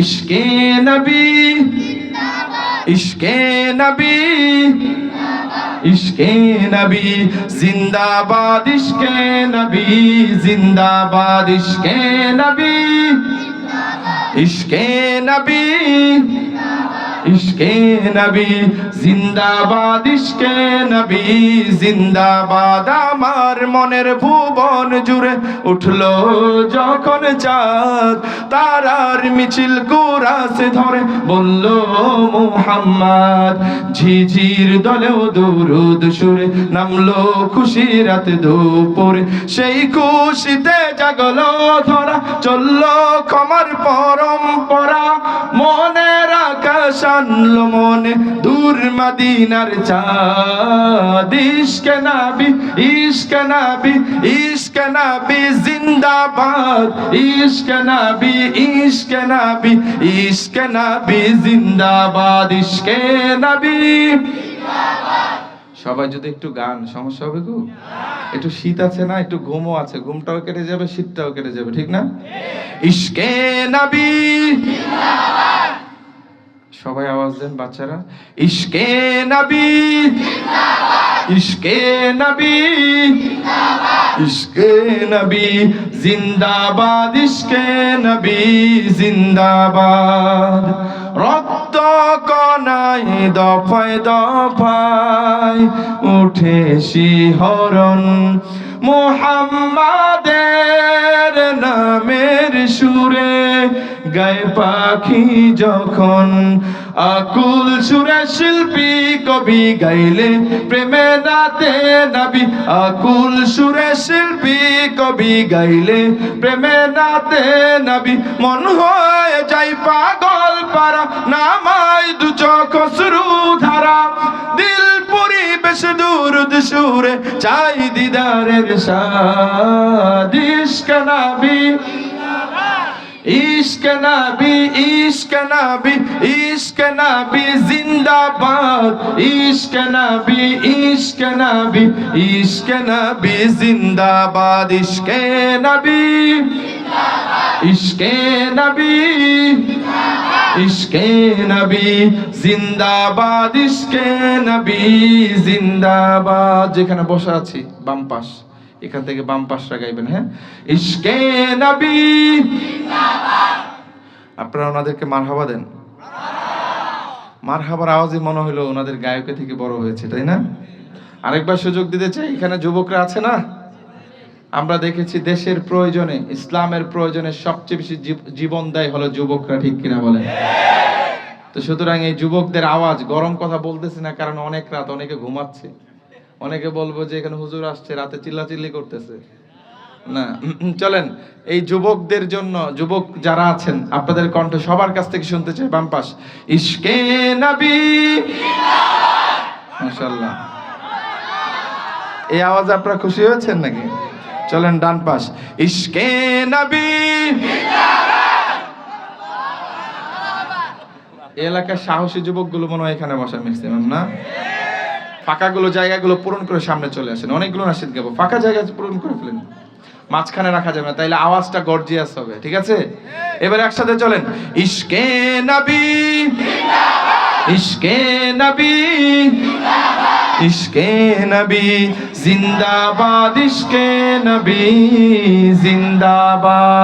ইশকে নবী ইশকে নবী ইশকে নবী জিন্দাবাদ ইশকে নবী জিন্দাবাদ ইশকে নবী ইশকে নবী ইশকে নবী জিন্দাবাদ ইশকে নবী জিন্দাবাদ আমার মনের ভুবন জুড়ে উঠলো যখন চাঁদ তারার মিছিল কুরাসে ধরে বলল মুহাম্মদ ঝিঝির দলেও দুরুদ সুরে নামলো খুশি রাত দুপুরে সেই খুশিতে জাগলো ধরা চললো ক্ষমার পরম্পরা মনের আকাশ আনলো মনে দূর মদিনার চাঁদ ইশকে নবী ইশকে নবী ইশকে নবী জিন্দাবাদ ইশকে নবী ইশকে নবী ইশকে নবী জিন্দাবাদ ইশকে নবী জিন্দাবাদ। সবাই যদি একটু গান সমস্যা হবে গো? একটু শীত আছে না, একটু ঘুমও আছে, ঘুমটাও কেটে যাবে শীতটাও কেটে যাবে, ঠিক না? ইশকে নবী জিন্দাবাদ। সবাই আওয়াজ দেন বাচ্চারা, ইশকে নবী জিন্দাবাদ ইশকে নবী জিন্দাবাদ ইশকে নবী জিন্দাবাদ ইশকে নবী জিন্দাবাদ। রক্ত কণায় দফায় দফায় উঠে শিহরণ মুহাম্মাদের নামের সুরে গায়ে পাখি যখন আকুল সুরে শিল্পী কবি গাইলে প্রেমে নাতে নবী আকুল সুরে শিল্পী কবি গাইলে প্রেমে নাতে নবী মন হয়ে যাই পাগল পারা নামায় দু চোখ অশ্রু ধারা দিল পরিবেশ দুরুদ সুরে চাই দিদারের সাদ ইশকে নবী ইশকে নবী ইশকে নবী ইশকে নবী জিন্দাবাদ ইশকে নবী ইশকে নবী ইশকে নবী জিন্দাবাদ ইশকে নবী ইশকে নবী ইশকে নবী জিন্দাবাদ ইশকে নবী জিন্দাবাদ। যেখানে বসা আছি বাম পাশ, এখান থেকে বাম পাশটা গাইবেন, হ্যাঁ? ইশকে নবী জিন্দাবাদ। আপনারা ওনাদেরকে মারহাবা দেন। মারহাবার আওয়াজই মনে হলো ওনাদের গায়কের থেকে বড় হয়েছে, তাই না? আরেকবার সুযোগ দিতে চাই, এখানে যুবকরা আছে না? আমরা দেখেছি দেশের প্রয়োজনে ইসলামের প্রয়োজনে সবচেয়ে বেশি জীবন দেয় হলো যুবকরা, ঠিক কিনা বলেন? তো সুতরাং এই যুবকদের আওয়াজ, গরম কথা বলতেছি না কারণ অনেক রাত, অনেকে ঘুমাচ্ছে, অনেকে বলবো যে এখানে হুজুর আসছে রাতে চিল্লাচিল্লি করতেছে না। চলেন এই যুবকদের জন্য, যুবক যারা আছেন আপনাদের কণ্ঠ সবার কাছ থেকে শুনতে চাই। বাম পাশ, ইশকে নবী জিন্দাবাদ। মাশাআল্লাহ, এই আওয়াজে আপনারা খুশি হয়েছেন নাকি? চলেন ডান পাশ, ইশকে নবী জিন্দাবাদ। এই এলাকার সাহসী যুবকগুলো মনে হয় এখানে বসা ম্যাক্সিমাম, না? ফাঁকাগুলো জায়গাগুলো পূরণ করে সামনে চলে আসেন। অনেকগুলো নাশিদ গাবো, ফাঁকা জায়গা পূরণ করে ফেলেন, মাঝখানে রাখা যাবে না, তাইলে আওয়াজটা গর্জিয়াস হবে, ঠিক আছে? এবার একসাথে চলেন, ইশকে নবী জিন্দাবাদ ইশকে নবী জিন্দাবাদ ইশকে নবী জিন্দাবাদ ইশকে নবী জিন্দাবাদ।